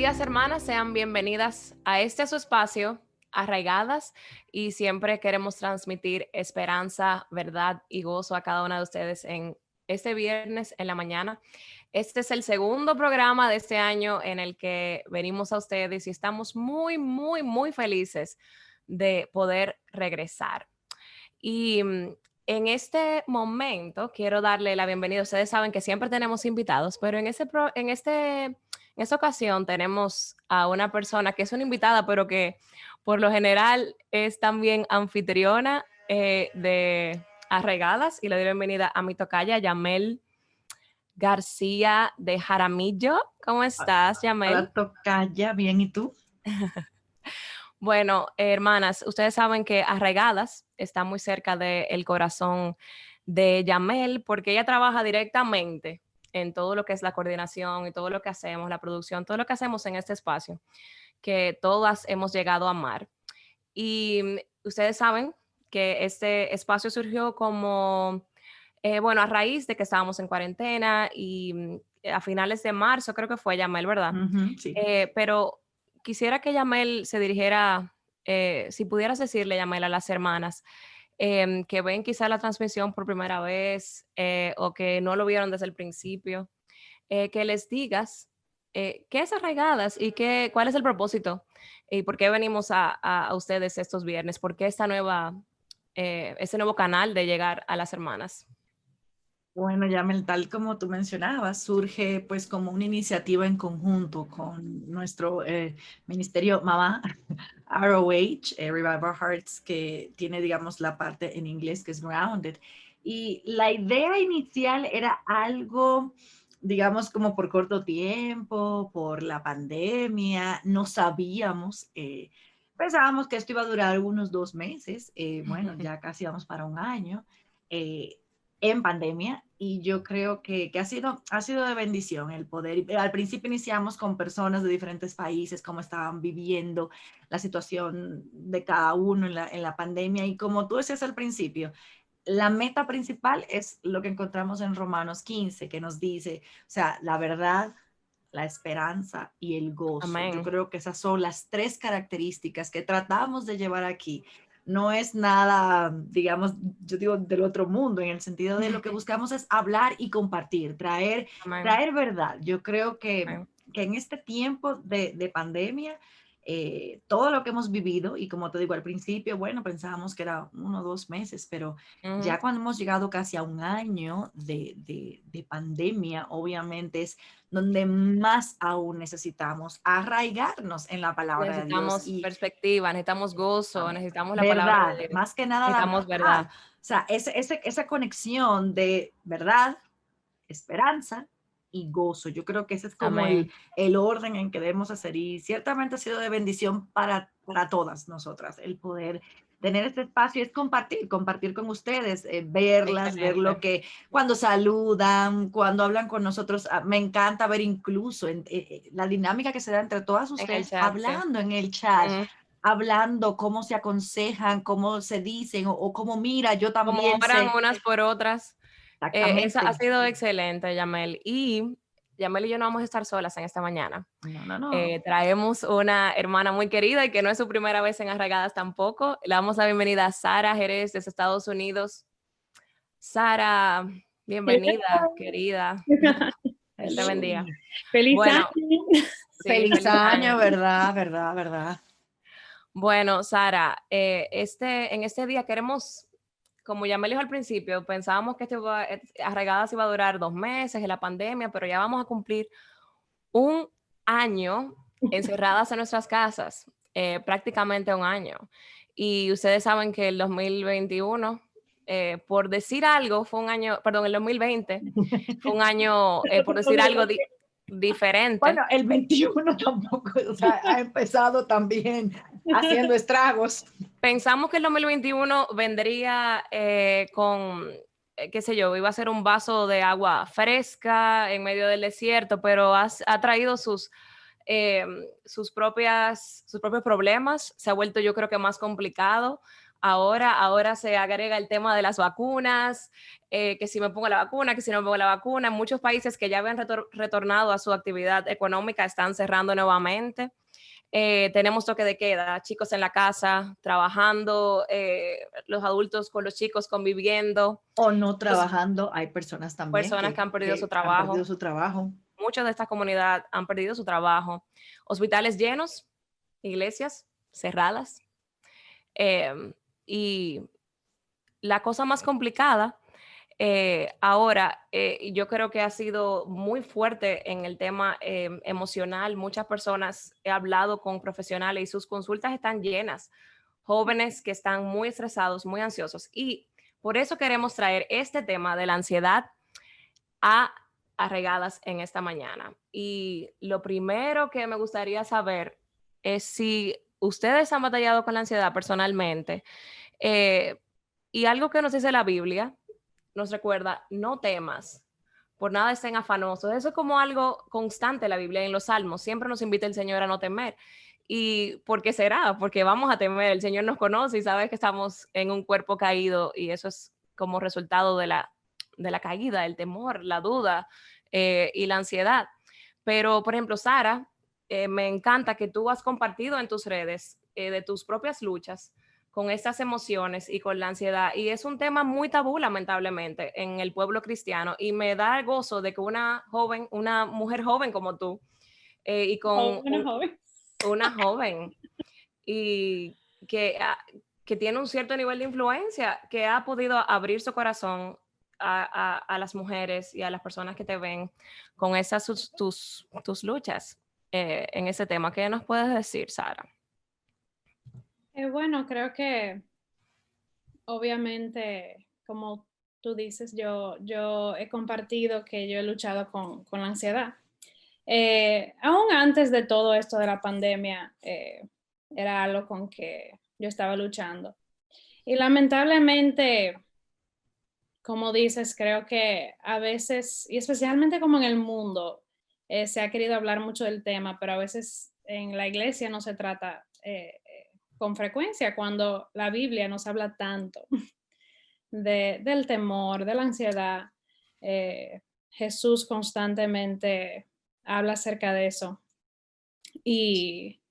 días, hermanas, sean bienvenidas a este su espacio, Arraigadas, y siempre queremos transmitir esperanza, verdad y gozo a cada una de ustedes en este viernes en la mañana. Este es el segundo programa de este año en el que venimos a ustedes y estamos muy felices de poder regresar. Y en este momento quiero darle la bienvenida. Ustedes saben que siempre tenemos invitados, pero en esta ocasión tenemos a una persona que es una invitada, pero que por lo general es también anfitriona de Arraigadas, y le doy la bienvenida a mi tocaya, Yamel García de Jaramillo. ¿Cómo estás, Yamel? Hola, tocaya, bien, ¿y tú? Bueno, hermanas, ustedes saben que Arraigadas está muy cerca del corazón de Yamel porque ella trabaja directamente en todo lo que es la coordinación y todo lo que hacemos, la producción, todo lo que hacemos en este espacio, que todas hemos llegado a amar. Y ustedes saben que este espacio surgió como, bueno, a raíz de que estábamos en cuarentena y a finales de marzo creo que fue Yamel, ¿verdad? Ujú, sí. Pero quisiera que Yamel se dirigiera, si pudieras decirle, Yamel, a las hermanas que ven quizá la transmisión por primera vez o que no lo vieron desde el principio, que les digas qué es Arraigadas y cuál es el propósito y por qué venimos a ustedes estos viernes, por qué este nuevo canal de llegar a las hermanas. Bueno, Yamel, tal como tú mencionabas, surge pues como una iniciativa en conjunto con nuestro ministerio Mamá, ROH, Revive Our Hearts, que tiene, digamos, la parte en inglés que es Grounded. Y la idea inicial era algo, digamos, como por corto tiempo, por la pandemia, no sabíamos, pensábamos que esto iba a durar unos 2 meses, bueno, ya casi vamos para un año. eh, en pandemia y yo creo que ha sido de bendición el poder. Al principio iniciamos con personas de diferentes países, cómo estaban viviendo la situación de cada uno en la pandemia y como tú decías al principio, la meta principal es lo que encontramos en Romanos 15, que nos dice, o sea, la verdad, la esperanza y el gozo. Yo Amén. creo que esas son las tres características que tratamos de llevar aquí. No es nada, digamos, yo digo del otro mundo, en el sentido de lo que buscamos es hablar y compartir, Amén. traer verdad. Yo creo Amén. que en este tiempo de pandemia, todo lo que hemos vivido, y como te digo al principio, bueno, pensábamos que era 1 o 2 meses, pero Ujú. ya cuando hemos llegado casi a un año de pandemia, obviamente es donde más aún necesitamos arraigarnos en la palabra de Dios Necesitamos y perspectiva, necesitamos gozo, necesitamos la palabra verdad, de Dios, más que nada la necesitamos verdad. verdad. O sea, esa conexión de verdad, esperanza y gozo. Yo creo que ese es como Amén. el orden en que debemos hacer y ciertamente ha sido de bendición para todas nosotras el poder tener este espacio, es compartir, compartir con ustedes, verlas, ver lo Excelente. que, cuando saludan, cuando hablan con nosotros, me encanta ver incluso la dinámica que se da entre todas En el ustedes chat, sí. hablando en el chat, Mm. hablando, cómo se aconsejan, cómo se dicen o cómo mira, yo Como también oran sé unas por otras. Esa ha exactamente. sido excelente, Yamel. Y Yamel y yo no vamos a estar solas en esta mañana. No, no, no. Traemos una hermana muy querida y que no es su primera vez en Arraigadas tampoco. Le damos la bienvenida a Sara Jerez desde Estados Unidos. Sara, bienvenida, querida. Dios te bendiga. Feliz Bueno, año. sí, Feliz feliz año. año, ¿verdad? ¿Verdad? ¿Verdad? Bueno, Sara, en este día queremos, como ya me dijo al principio, pensábamos que Arraigadas iba a durar 2 meses en la pandemia, pero ya vamos a cumplir un año encerradas en nuestras casas, prácticamente un año. Y ustedes saben que el 2021, por decir algo, fue un año, perdón, el 2020 fue un año, por decir algo diferente. Bueno, el 21 tampoco, o sea, ha empezado también haciendo estragos. Pensamos que el 2021 vendría con, qué sé yo, iba a ser un vaso de agua fresca en medio del desierto, pero ha traído eh, sus propios problemas. Se ha vuelto, yo creo que más complicado. Ahora se agrega el tema de las vacunas, que si me pongo la vacuna, que si no me pongo la vacuna. Muchos países que ya habían retornado a su actividad económica están cerrando nuevamente. Tenemos toque de queda, chicos en la casa, trabajando, los adultos con los chicos conviviendo. O no trabajando, hay personas también Personas que han perdido su que han perdido trabajo. su trabajo. Muchos de esta comunidad han perdido su trabajo. Hospitales llenos, iglesias cerradas. Eh, y la cosa más complicada ahora, yo creo que ha sido muy fuerte en el tema emocional. Muchas personas, he hablado con profesionales y sus consultas están llenas. Jóvenes que están muy estresados, muy ansiosos. Y por eso queremos traer este tema de la ansiedad a Arraigadas en esta mañana. Y lo primero que me gustaría saber es si ustedes han batallado con la ansiedad personalmente. eh, y algo que nos dice la Biblia, nos recuerda, no temas, por nada estén afanosos. Eso es como algo constante en la Biblia, en los Salmos. Siempre nos invita el Señor a no temer. ¿Y por qué será? Porque vamos a temer. El Señor nos conoce y sabe que estamos en un cuerpo caído y eso es como resultado de la caída, el temor, la duda y la ansiedad. Pero, por ejemplo, Sara, me encanta que tú has compartido en tus redes de tus propias luchas con estas emociones y con la ansiedad. Y es un tema muy tabú, lamentablemente, en el pueblo cristiano. Y me da el gozo de que una joven, una mujer joven como tú, y con Una joven. una joven, y que, que tiene un cierto nivel de influencia, que ha podido abrir su corazón a las mujeres y a las personas que te ven con esas tus luchas en ese tema. ¿Qué nos puedes decir, Sara? Bueno, creo que obviamente, como tú dices, yo he compartido que yo he luchado con la ansiedad. Aún antes de todo esto de la pandemia, era algo con que yo estaba luchando. Y lamentablemente, como dices, creo que a veces, y especialmente como en el mundo, se ha querido hablar mucho del tema, pero a veces en la iglesia no se trata con frecuencia cuando la Biblia nos habla tanto del temor, de la ansiedad. Jesús constantemente habla acerca de eso. Y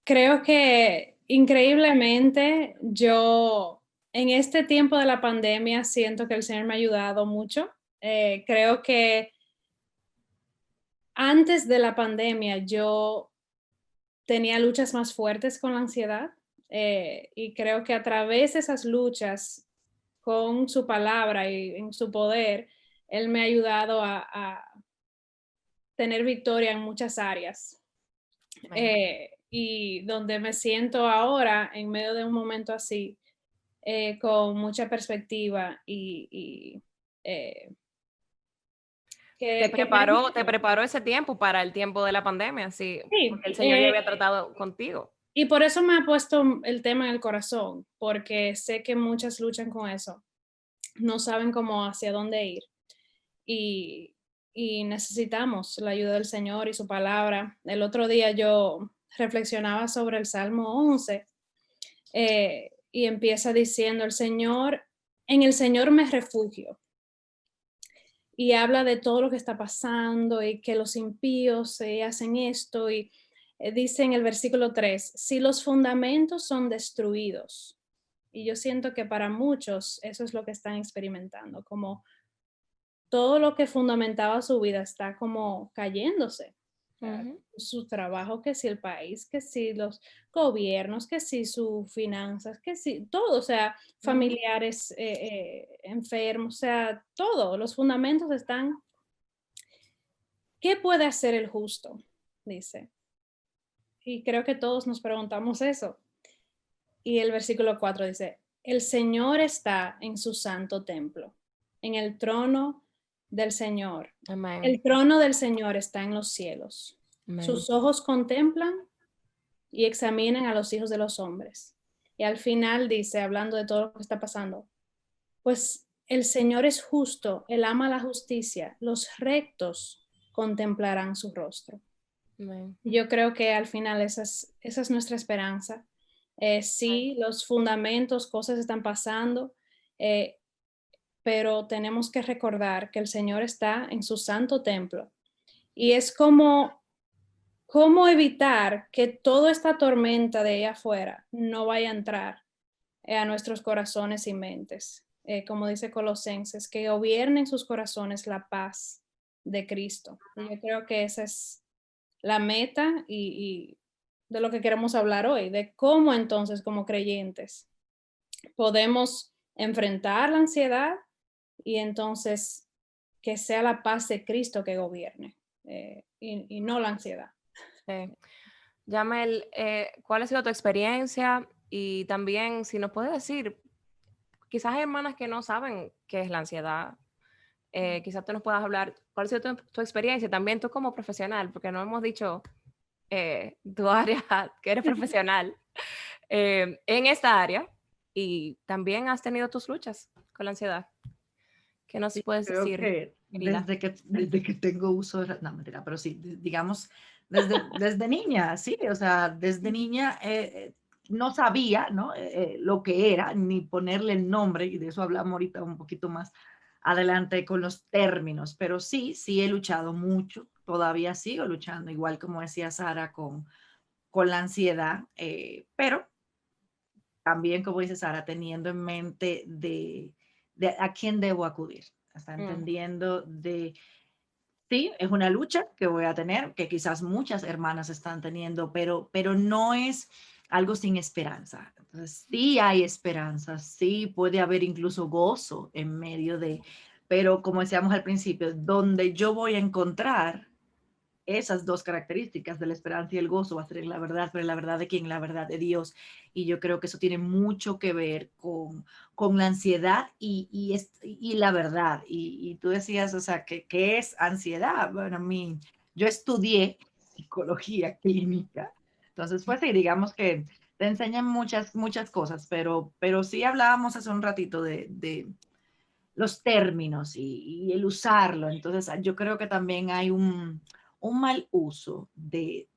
creo que increíblemente yo en este tiempo de la pandemia siento que el Señor me ha ayudado mucho. Creo que antes de la pandemia yo tenía luchas más fuertes con la ansiedad y creo que a través de esas luchas con su palabra y en su poder, Él me ha ayudado a tener victoria en muchas áreas. Y donde me siento ahora en medio de un momento así, con mucha perspectiva y Te preparó ese tiempo para el tiempo de la pandemia, sí, sí, porque el Señor ya había tratado contigo. y por eso me ha puesto el tema en el corazón, porque sé que muchas luchan con eso, no saben cómo hacia dónde ir y, y necesitamos la ayuda del Señor y su palabra. El otro día yo reflexionaba sobre el Salmo 11 y empieza diciendo, en el Señor me refugio. Y habla de todo lo que está pasando y que los impíos hacen esto y dice en el versículo 3, si los fundamentos son destruidos, y yo siento que para muchos eso es lo que están experimentando, como todo lo que fundamentaba su vida está como cayéndose. Su trabajo, que si el país, que si los gobiernos, que si sus finanzas, que si todo, o sea, familiares enfermos, o sea, todo, los fundamentos están. ¿Qué puede hacer el justo? Dice. Y creo que todos nos preguntamos eso. Y el versículo 4 dice, el Señor está en su santo templo, en el trono del Señor. Amén. El trono del Señor está en los cielos. Amén. Sus ojos contemplan y examinan a los hijos de los hombres. Y al final dice, hablando de todo lo que está pasando, pues el Señor es justo, Él ama la justicia, los rectos contemplarán su rostro. Amén. Yo creo que al final esa es nuestra esperanza, Sí, los fundamentos, cosas están pasando, eh, pero tenemos que recordar que el Señor está en su santo templo. Y es como, cómo evitar que toda esta tormenta de ahí afuera no vaya a entrar a nuestros corazones y mentes. Como dice Colosenses, que gobierne en sus corazones la paz de Cristo. Y yo creo que esa es la meta y de lo que queremos hablar hoy, de cómo entonces como creyentes podemos enfrentar la ansiedad y entonces que sea la paz de Cristo que gobierne y no la ansiedad. Sí. Yamel, ¿cuál ha sido tu experiencia? Y también, si nos puedes decir, quizás hay hermanas que no saben qué es la ansiedad. Quizás tú nos puedas hablar, ¿cuál ha sido tu experiencia? También tú como profesional, porque no hemos dicho tu área, que eres profesional en esta área y también has tenido tus luchas con la ansiedad. ¿Qué nos puedes Creo decir, que querida? desde que tengo uso de, no, mentira, pero sí, digamos, desde niña, sí, o sea, desde niña no sabía, ¿no? Lo que era, ni ponerle el nombre, y de eso hablamos ahorita un poquito más adelante con los términos, pero sí, sí he luchado mucho, todavía sigo luchando, igual como decía Sara, con la ansiedad, pero también, como dice Sara, teniendo en mente de a quién debo acudir, hasta entendiendo de, sí, es una lucha que voy a tener, que quizás muchas hermanas están teniendo, pero no es algo sin esperanza. Entonces, sí hay esperanza, sí puede haber incluso gozo en medio de, pero como decíamos al principio, donde yo voy a encontrar esas dos características de la esperanza y el gozo va a ser en la verdad, pero en la verdad de quién, la verdad de Dios. Y yo creo que eso tiene mucho que ver con la ansiedad y la verdad. Y tú decías, o sea, ¿qué es ansiedad? Bueno, yo estudié psicología clínica, entonces pues sí, digamos que te enseñan muchas cosas, pero sí hablábamos hace un ratito de los términos y el usarlo. Entonces, yo creo que también hay un mal uso de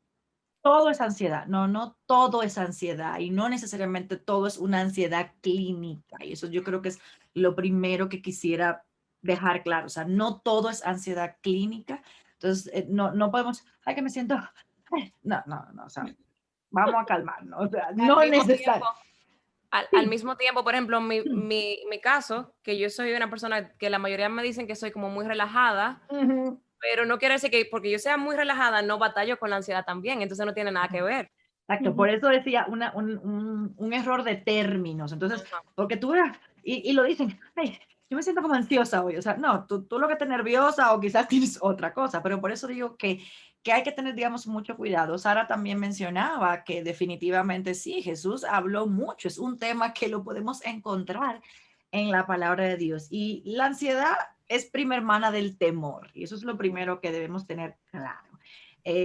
todo es ansiedad. No, no todo es ansiedad y no necesariamente todo es una ansiedad clínica. Y eso yo creo que es lo primero que quisiera dejar claro. O sea, no todo es ansiedad clínica. Entonces, no podemos, ay, que me siento, no, o sea, vamos a calmarnos. O sea, Al no es mismo tiempo, necesario. al mismo tiempo, por ejemplo, mi caso, que yo soy una persona que la mayoría me dicen que soy como muy relajada, Ujú. pero no quiere decir que porque yo sea muy relajada no batallo con la ansiedad también, entonces no tiene nada que ver. Exacto, por eso decía un error de términos. Entonces, Ajá. porque tú veas, y lo dicen, hey, yo me siento como ansiosa hoy. O sea, no, tú lo que estás nerviosa o quizás tienes otra cosa, pero por eso digo que hay que tener, digamos, mucho cuidado. Sara también mencionaba que definitivamente sí, Jesús habló mucho. Es un tema que lo podemos encontrar en la palabra de Dios. Y la ansiedad es prima hermana del temor. Y eso es lo primero que debemos tener claro.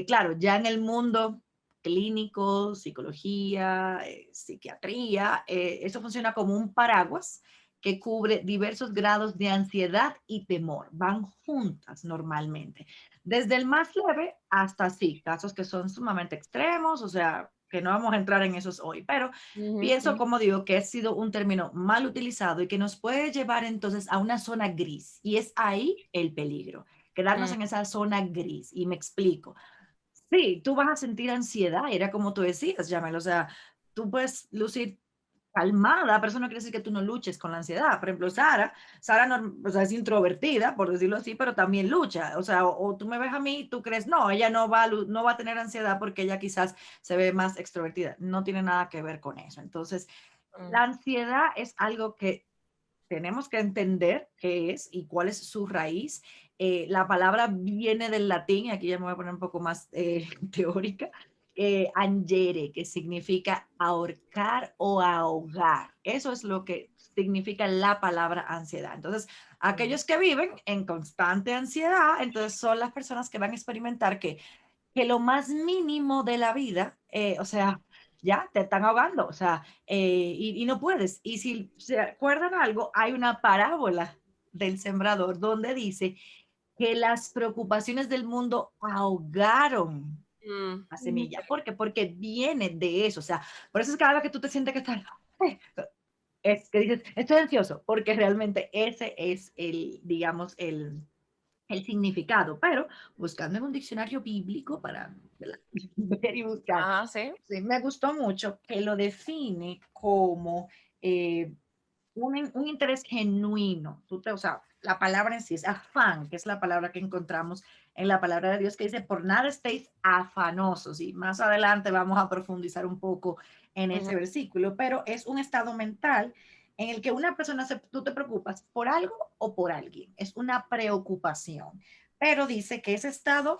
Claro, ya en el mundo clínico, psicología, psiquiatría, eso funciona como un paraguas que cubre diversos grados de ansiedad y temor. Van juntas normalmente, desde el más leve hasta sí, casos que son sumamente extremos, o sea, que no vamos a entrar en esos hoy, pero pienso, como digo, que ha sido un término mal utilizado y que nos puede llevar entonces a una zona gris, y es ahí el peligro, quedarnos en esa zona gris, y me explico. Sí, tú vas a sentir ansiedad, era como tú decías, Yamel, o sea, tú puedes lucir calmada, pero eso no quiere decir que tú no luches con la ansiedad. Por ejemplo, Sara no, o sea, es introvertida, por decirlo así, pero también lucha. O sea, o tú me ves a mí y tú crees, no, ella no va a tener ansiedad porque ella quizás se ve más extrovertida. No tiene nada que ver con eso. Entonces, la ansiedad es algo que tenemos que entender qué es y cuál es su raíz. La palabra viene del latín, y aquí ya me voy a poner un poco más teórica, angere, que significa ahorcar o ahogar. Eso es lo que significa la palabra ansiedad. Entonces, aquellos que viven en constante ansiedad, entonces son las personas que van a experimentar que lo más mínimo de la vida, o sea, ya te están ahogando, o sea, y no puedes. Y si se acuerdan algo, hay una parábola del sembrador donde dice que las preocupaciones del mundo ahogaron La semilla. ¿Por qué? Porque viene de eso. O sea, por eso es cada vez que tú te sientes que estás, es que dices, estoy ansioso, porque realmente ese es digamos, el significado, pero buscando en un diccionario bíblico para ver y buscar. Ah, sí. Sí, me gustó mucho que lo define como un interés genuino. O sea, la palabra en sí es afán, que es la palabra que encontramos en la palabra de Dios, que dice, por nada estéis afanosos. Y más adelante vamos a profundizar un poco en ese versículo, pero es un estado mental en el que una persona, tú te preocupas por algo o por alguien. Es una preocupación. Pero dice que ese estado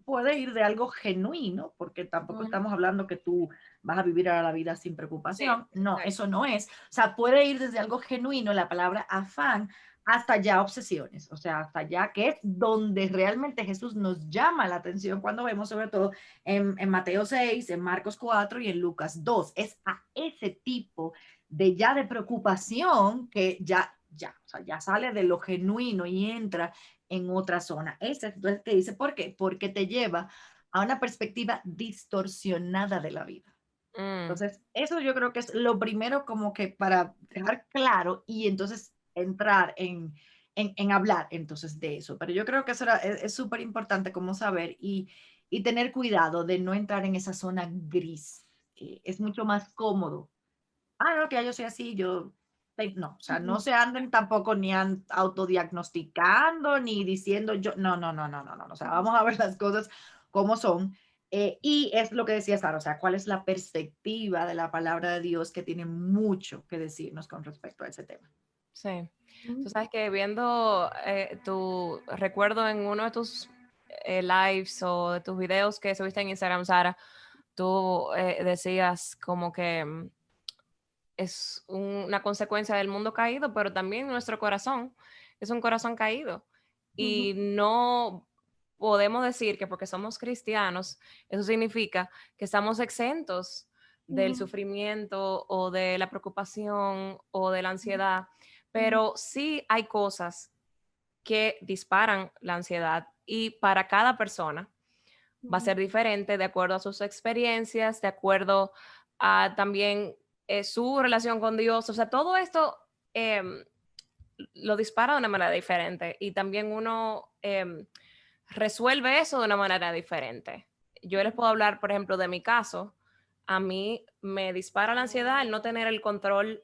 puede ir de algo genuino, porque tampoco estamos hablando que tú vas a vivir ahora la vida sin preocupación. Sí, no, exacto. eso no es. O sea, puede ir desde algo genuino, la palabra afán, hasta ya obsesiones, o sea, hasta ya que es donde realmente Jesús nos llama la atención cuando vemos sobre todo en Mateo 6, en Marcos 4 y en Lucas 2. Es a ese tipo de preocupación que o sea, ya sale de lo genuino y entra en otra zona. Ese es el que dice, ¿por qué? Porque te lleva a una perspectiva distorsionada de la vida. Entonces, eso yo creo que es lo primero como que para dejar claro y entonces entrar en hablar entonces de eso. Pero yo creo que eso es súper importante como saber y tener cuidado de no entrar en esa zona gris. Es mucho más cómodo. No, que ya yo soy así, no, o sea, no se anden tampoco ni autodiagnosticando ni diciendo yo, no, o sea, vamos a ver las cosas como son. Y es lo que decía Sara, o sea, cuál es la perspectiva de la palabra de Dios que tiene mucho que decirnos con respecto a ese tema. Sí. Tú sabes que viendo tu recuerdo en uno de tus lives o de tus videos que subiste en Instagram, Sara, tú decías como que es una consecuencia del mundo caído, pero también nuestro corazón es un corazón caído. Y no podemos decir que porque somos cristianos, eso significa que estamos exentos del sufrimiento o de la preocupación o de la ansiedad, pero sí hay cosas que disparan la ansiedad y para cada persona va a ser diferente de acuerdo a sus experiencias, de acuerdo a también su relación con Dios. O sea, todo esto lo dispara de una manera diferente y también uno resuelve eso de una manera diferente. Yo les puedo hablar, por ejemplo, de mi caso. A mí me dispara la ansiedad el no tener el control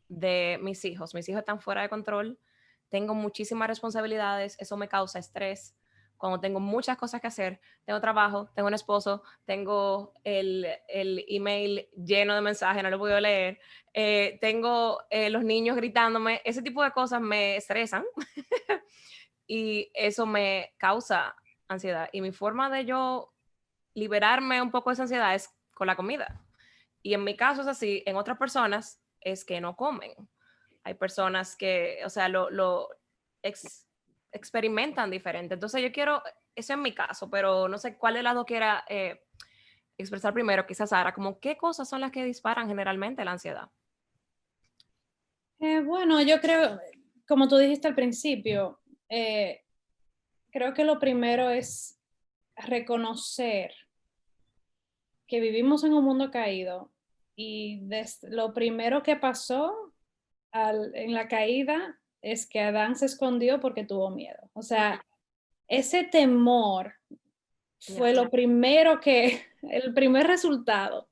de mis hijos. Mis hijos están fuera de control. Tengo muchísimas responsabilidades. Eso me causa estrés. Cuando tengo muchas cosas que hacer, tengo trabajo, tengo un esposo, tengo el email lleno de mensajes, no lo puedo leer, tengo los niños gritándome, ese tipo de cosas me estresan y eso me causa ansiedad. Y mi forma de yo liberarme un poco de esa ansiedad es con la comida. Y en mi caso es así, en otras personas es que no comen. Hay personas que, o sea, experimentan diferente. Entonces yo quiero, eso en mi caso, pero no sé cuál de las dos quiera expresar primero, quizás Sara, como qué cosas son las que disparan generalmente la ansiedad. Bueno, yo creo, como tú dijiste al principio, creo que lo primero es reconocer que vivimos en un mundo caído y lo primero que pasó en la caída es que Adán se escondió porque tuvo miedo. O sea, ese temor fue lo primero el primer resultado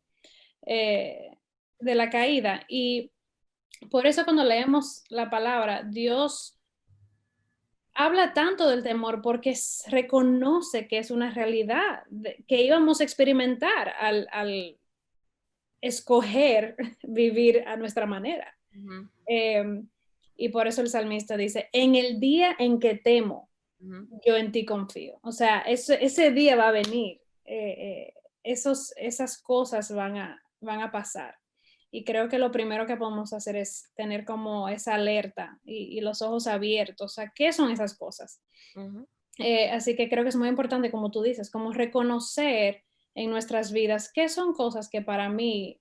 de la caída. Y por eso cuando leemos la palabra, Dios habla tanto del temor porque reconoce que es una realidad que íbamos a experimentar al escoger vivir a nuestra manera. Y por eso el salmista dice, en el día en que temo, yo en ti confío. O sea, ese día va a venir. Esas cosas van a pasar. Y creo que lo primero que podemos hacer es tener como esa alerta y los ojos abiertos a qué son esas cosas. Así que creo que es muy importante, como tú dices, como reconocer en nuestras vidas qué son cosas que para mí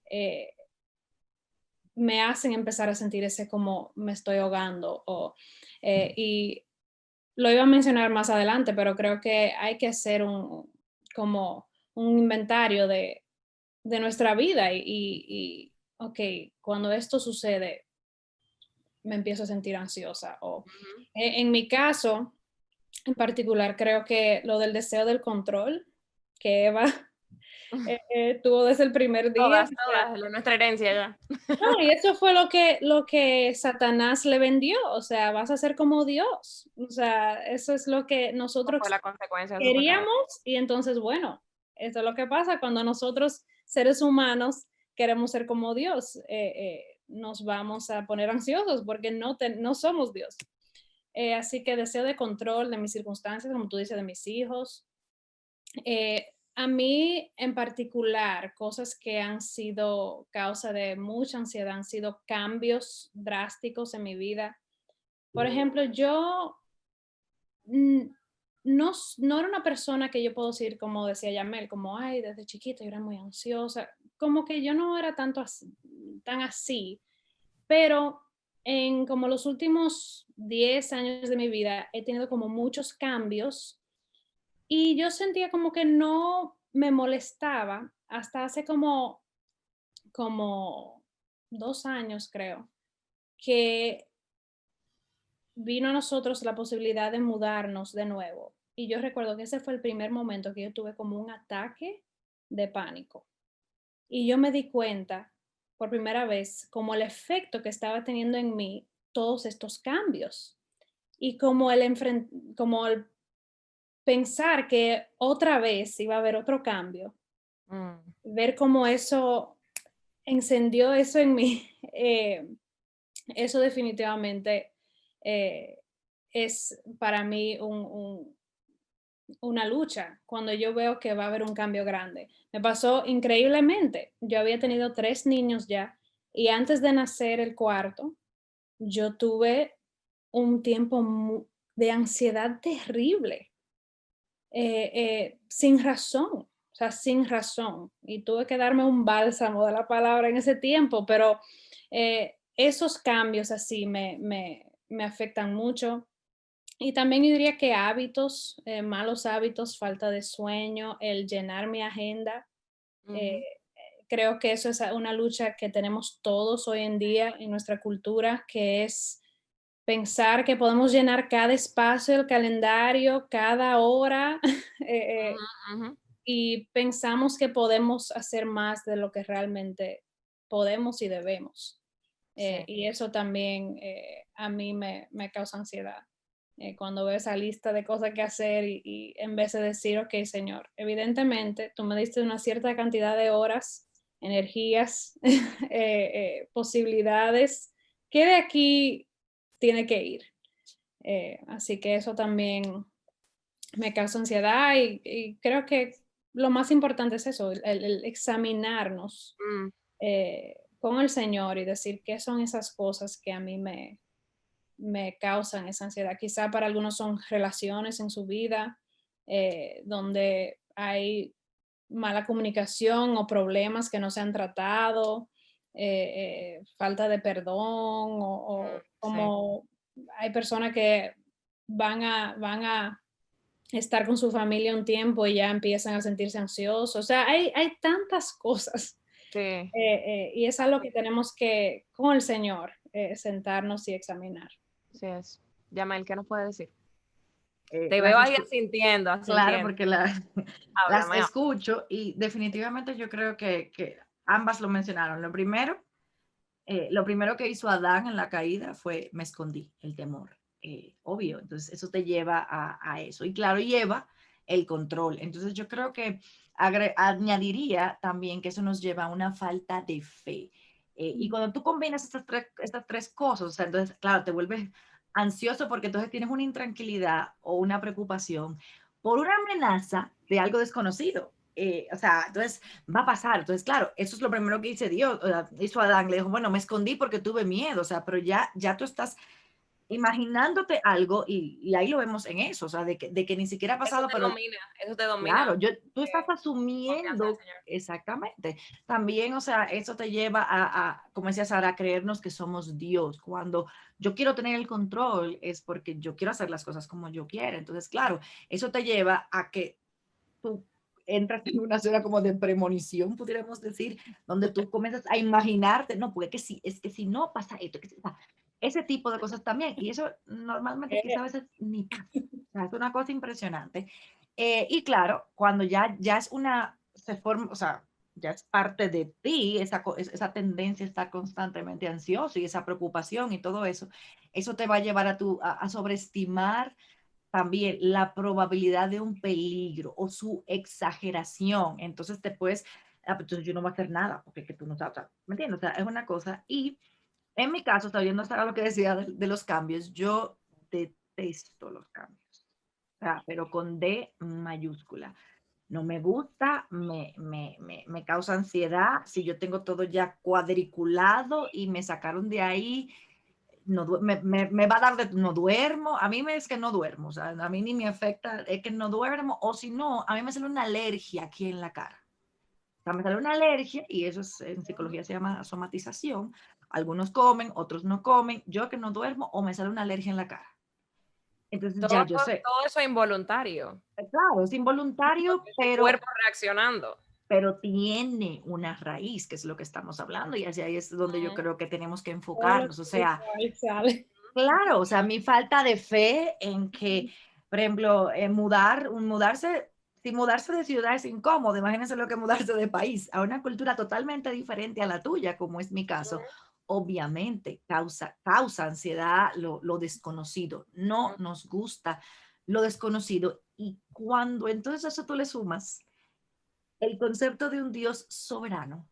me hacen empezar a sentir ese como me estoy ahogando. Y lo iba a mencionar más adelante, pero creo que hay que hacer como un inventario de nuestra vida ok, cuando esto sucede, me empiezo a sentir ansiosa. O en mi caso, en particular, creo que lo del deseo del control, que Eva tuvo desde el primer día. Todas, nuestra herencia ya. No, y eso fue lo que Satanás le vendió, o sea, vas a ser como Dios. O sea, eso es lo que nosotros Fue la consecuencia de su pecado. queríamos y entonces, bueno, eso es lo que pasa cuando nosotros, seres humanos, queremos ser como Dios. Nos vamos a poner ansiosos porque no somos Dios. Así que deseo de control de mis circunstancias, como tú dices, de mis hijos. A mí en particular, cosas que han sido causa de mucha ansiedad han sido cambios drásticos en mi vida. Por ejemplo, yo no era una persona que yo puedo decir, como decía Yamel, como, ay, desde chiquita yo era muy ansiosa. Como que yo no era tan así, pero en como los últimos 10 años de mi vida he tenido como muchos cambios y yo sentía como que no me molestaba hasta hace como 2 años, creo, que vino a nosotros la posibilidad de mudarnos de nuevo. Y yo recuerdo que ese fue el primer momento que yo tuve como un ataque de pánico. Y yo me di cuenta por primera vez como el efecto que estaba teniendo en mí todos estos cambios. Y como como el pensar que otra vez iba a haber otro cambio, ver cómo eso encendió eso en mí, eso definitivamente es para mí una lucha cuando yo veo que va a haber un cambio grande. Me pasó increíblemente. Yo había tenido 3 niños ya y antes de nacer el cuarto, yo tuve un tiempo de ansiedad terrible, sin razón, o sea, sin razón. Y tuve que darme un bálsamo de la palabra en ese tiempo, pero esos cambios así me afectan mucho. Y también yo diría que hábitos, malos hábitos, falta de sueño, el llenar mi agenda. eh, Creo que eso es una lucha que tenemos todos hoy en día en nuestra cultura, que es pensar que podemos llenar cada espacio del calendario, cada hora, y pensamos que podemos hacer más de lo que realmente podemos y debemos. Sí. Y eso también a mí me causa ansiedad. Cuando veo esa lista de cosas que hacer y en vez de decir, ok, Señor, evidentemente tú me diste una cierta cantidad de horas, energías, posibilidades, ¿qué de aquí tiene que ir? Así que eso también me causa ansiedad y creo que lo más importante es eso, el examinarnos con el Señor y decir qué son esas cosas que a mí me causan esa ansiedad. Quizá para algunos son relaciones en su vida donde hay mala comunicación o problemas que no se han tratado, falta de perdón o como hay personas que van a estar con su familia un tiempo y ya empiezan a sentirse ansiosos. O sea, hay tantas cosas. Sí. Y es algo que tenemos que, con el Señor, sentarnos y examinar. Sí es. Yamel, ¿qué nos puede decir? Las Te veo ahí escu- asintiendo. Claro, porque las Háblame. escucho y definitivamente yo creo que ambas lo mencionaron. Lo primero que hizo Adán en la caída fue me escondí, el temor, obvio. Entonces eso te lleva a eso. Y claro, lleva el control. Entonces yo creo que añadiría también que eso nos lleva a una falta de fe. Y cuando tú combinas estas tres cosas, o sea, entonces, claro, te vuelves ansioso porque entonces tienes una intranquilidad o una preocupación por una amenaza de algo desconocido. O sea, entonces va a pasar. Entonces, claro, eso es lo primero que dice Dios, hizo Adán, le dijo, bueno, me escondí porque tuve miedo, o sea, pero ya tú estás imaginándote algo y ahí lo vemos en eso, o sea, de que ni siquiera ha pasado, pero Eso te domina. claro, tú estás Confianza en el asumiendo, Señor. exactamente. También, o sea, eso te lleva como decía Sara, a creernos que somos Dios. Cuando yo quiero tener el control es porque yo quiero hacer las cosas como yo quiero. Entonces, claro, eso te lleva a que tú entras en una zona como de premonición, pudiéramos decir, donde tú comienzas a imaginarte, no, porque es que si no pasa esto, ese tipo de cosas también. Y eso normalmente quizás a veces ni pasa. O sea, es una cosa impresionante. Y claro, cuando ya es se forma, o sea, ya es parte de ti, esa tendencia a estar constantemente ansioso y esa preocupación y todo eso te va a llevar a sobreestimar también la probabilidad de un peligro o su exageración. Entonces te puedes, entonces yo no voy a hacer nada porque que tú no sabes, ¿me entiendes? O sea, es una cosa. Y en mi caso, sabiendo hasta lo que decía de los cambios, yo detesto los cambios. O sea, pero con D mayúscula. No me gusta, me causa ansiedad. Si yo tengo todo ya cuadriculado y me sacaron de ahí, no, me va a dar no duermo. A mí es que no duermo, o sea, a mí ni me afecta, es que no duermo, o si no, a mí me sale una alergia aquí en la cara. O sea, me sale una alergia y eso en psicología se llama somatización. Algunos comen, otros no comen. Yo que no duermo o me sale una alergia en la cara. Entonces ya yo sé. Todo eso es involuntario. Claro, es involuntario, El cuerpo reaccionando. pero tiene una raíz, que es lo que estamos hablando, y hacia ahí es donde yo creo que tenemos que enfocarnos. O sea, claro, o sea, mi falta de fe en que, por ejemplo, si mudarse de ciudad es incómodo, imagínense lo que mudarse de país a una cultura totalmente diferente a la tuya, como es mi caso, obviamente causa ansiedad lo desconocido. No nos gusta lo desconocido. Y cuando entonces a eso tú le sumas el concepto de un Dios soberano,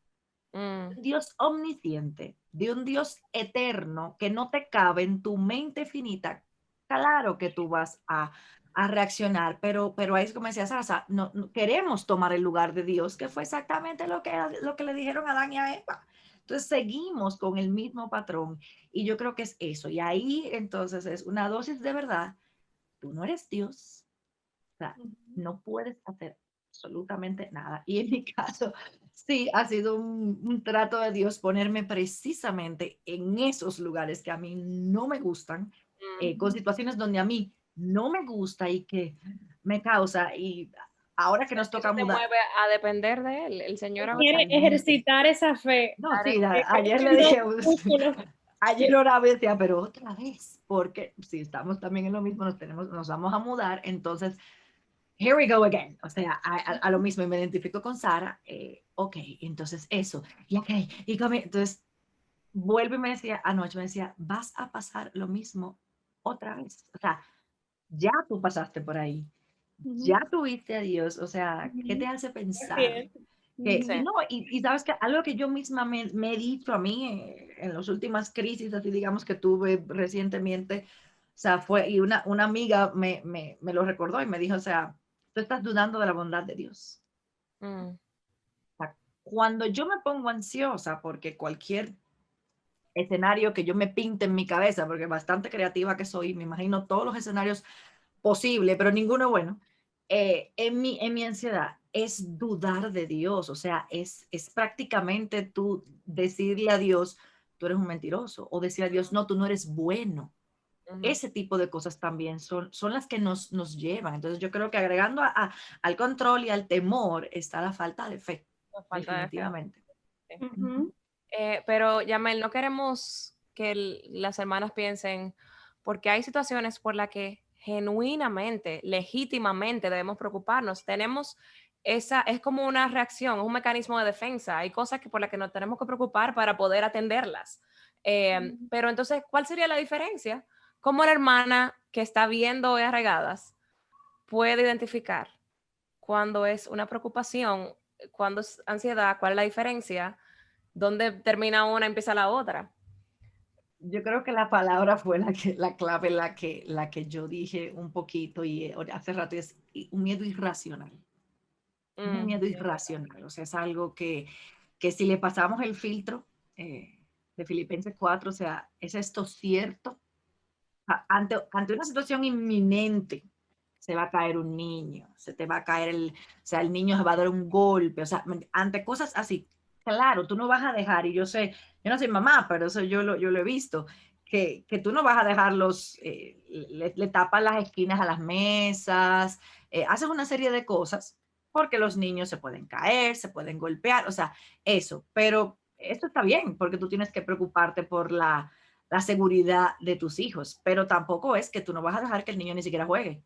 un Dios omnisciente, de un Dios eterno que no te cabe en tu mente finita, claro que tú vas a reaccionar, pero ahí es como decía Sasa, no queremos tomar el lugar de Dios, que fue exactamente lo que le dijeron a Adán y a Eva. Entonces seguimos con el mismo patrón y yo creo que es eso. Y ahí entonces es una dosis de verdad. Tú no eres Dios, o sea, no puedes hacer absolutamente nada. Y en mi caso, sí, ha sido un trato de Dios ponerme precisamente en esos lugares que a mí no me gustan, con situaciones donde a mí no me gusta y que me causa. Y ahora que nos toca Eso te mudar. mueve a depender de él, el Señor. Quiere ejercitar esa fe. No, sí, ayer le dije, ayer oraba y decía, pero otra vez, porque si estamos también en lo mismo, nos vamos a mudar, entonces here we go again. O sea, a lo mismo, y me identifico con Sara. Ok, entonces eso. Y okay, entonces vuelve y me decía, anoche me decía, vas a pasar lo mismo otra vez. O sea, ya tú pasaste por ahí. Ya tuviste a Dios. O sea, ¿qué te hace pensar? Y sabes que algo que yo misma me he dicho a mí en las últimas crisis, así digamos que tuve recientemente, o sea, y una amiga me lo recordó y me dijo, o sea, tú estás dudando de la bondad de Dios. O sea, cuando yo me pongo ansiosa porque cualquier escenario que yo me pinte en mi cabeza, porque bastante creativa que soy, me imagino todos los escenarios posibles, pero ninguno bueno, en mi ansiedad es dudar de Dios, o sea, es prácticamente tú decirle a Dios, tú eres un mentiroso, o decirle a Dios, no, tú no eres bueno. Ese tipo de cosas también son las que nos llevan. Entonces yo creo que agregando al control y al temor está la falta de fe, definitivamente. De fe. Pero Yamel, no queremos que las hermanas piensen, porque hay situaciones por las que genuinamente, legítimamente debemos preocuparnos. Es como una reacción, es un mecanismo de defensa. Hay cosas por las que nos tenemos que preocupar para poder atenderlas. Pero entonces, ¿cuál sería la diferencia? ¿Cómo la hermana que está viendo Arraigadas puede identificar cuando es una preocupación, cuando es ansiedad, cuál es la diferencia? ¿Dónde termina una y empieza la otra? Yo creo que la palabra fue la clave, la que yo dije un poquito y hace rato, es un miedo irracional. Un miedo irracional, o sea, es algo que si le pasamos el filtro de Filipenses 4, o sea, ¿es esto cierto? Ante una situación inminente, se va a caer un niño, se te va a caer o sea, el niño se va a dar un golpe, o sea, ante cosas así, claro, tú no vas a dejar, y yo no soy mamá, pero eso yo lo he visto, que tú no vas a dejarlos, le tapan las esquinas a las mesas, haces una serie de cosas, porque los niños se pueden caer, se pueden golpear, o sea, eso. Pero esto está bien, porque tú tienes que preocuparte por la seguridad de tus hijos, pero tampoco es que tú no vas a dejar que el niño ni siquiera juegue,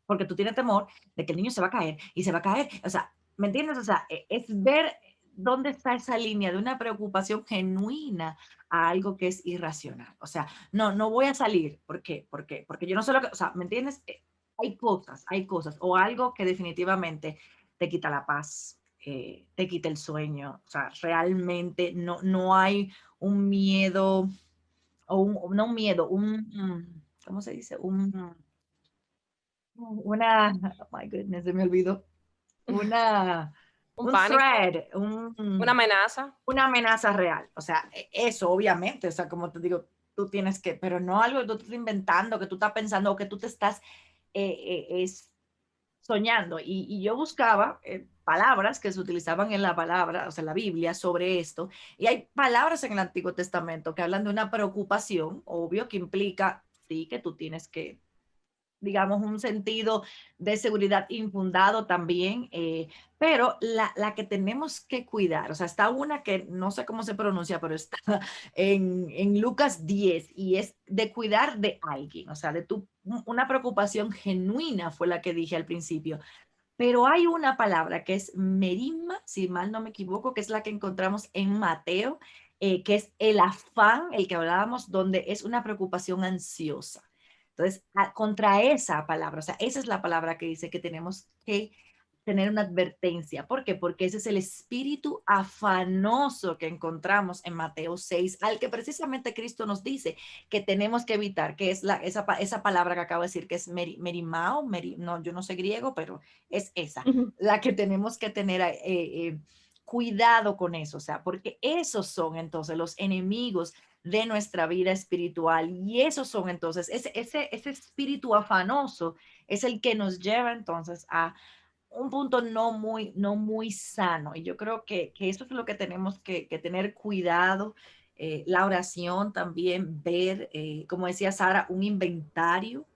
porque tú tienes temor de que el niño se va a caer y se va a caer. O sea, ¿me entiendes? O sea, es ver dónde está esa línea de una preocupación genuina a algo que es irracional. O sea, no voy a salir. ¿Por qué? Porque yo no sé lo que, o sea, ¿me entiendes? Hay cosas, o algo que definitivamente te quita la paz, te quita el sueño. O sea, realmente no hay un miedo, no un miedo, ¿cómo se dice? Oh my goodness, se me olvidó. Una, Un un pánico, threat, una amenaza. una amenaza real. O sea, eso obviamente, o sea, como te digo, tú tienes que, pero no algo que tú estás inventando, que tú estás pensando o que tú te estás es soñando. Y yo buscaba palabras que se utilizaban en la palabra, o sea, en la Biblia sobre esto. Y hay palabras en el Antiguo Testamento que hablan de una preocupación, obvio, que implica, sí, que tú tienes que digamos, un sentido de seguridad infundado también, pero la que tenemos que cuidar, o sea, está una que no sé cómo se pronuncia, pero está en Lucas 10 y es de cuidar de alguien, o sea, de tu, una preocupación genuina fue la que dije al principio, pero hay una palabra que es merima, si mal no me equivoco, que es la que encontramos en Mateo, que es el afán, el que hablábamos, donde es una preocupación ansiosa. Entonces, contra esa palabra, o sea, esa es la palabra que dice que tenemos que tener una advertencia. ¿Por qué? Porque ese es el espíritu afanoso que encontramos en Mateo 6, al que precisamente Cristo nos dice que tenemos que evitar, que es esa palabra que acabo de decir, que es merimao, no, yo no sé griego, pero es esa, la que tenemos que tener cuidado con eso, o sea, porque esos son entonces los enemigos de nuestra vida espiritual y esos son entonces, ese espíritu afanoso es el que nos lleva entonces a un punto no muy sano. Y yo creo que eso es lo que tenemos que tener cuidado. La oración también, ver, como decía Sara, un inventario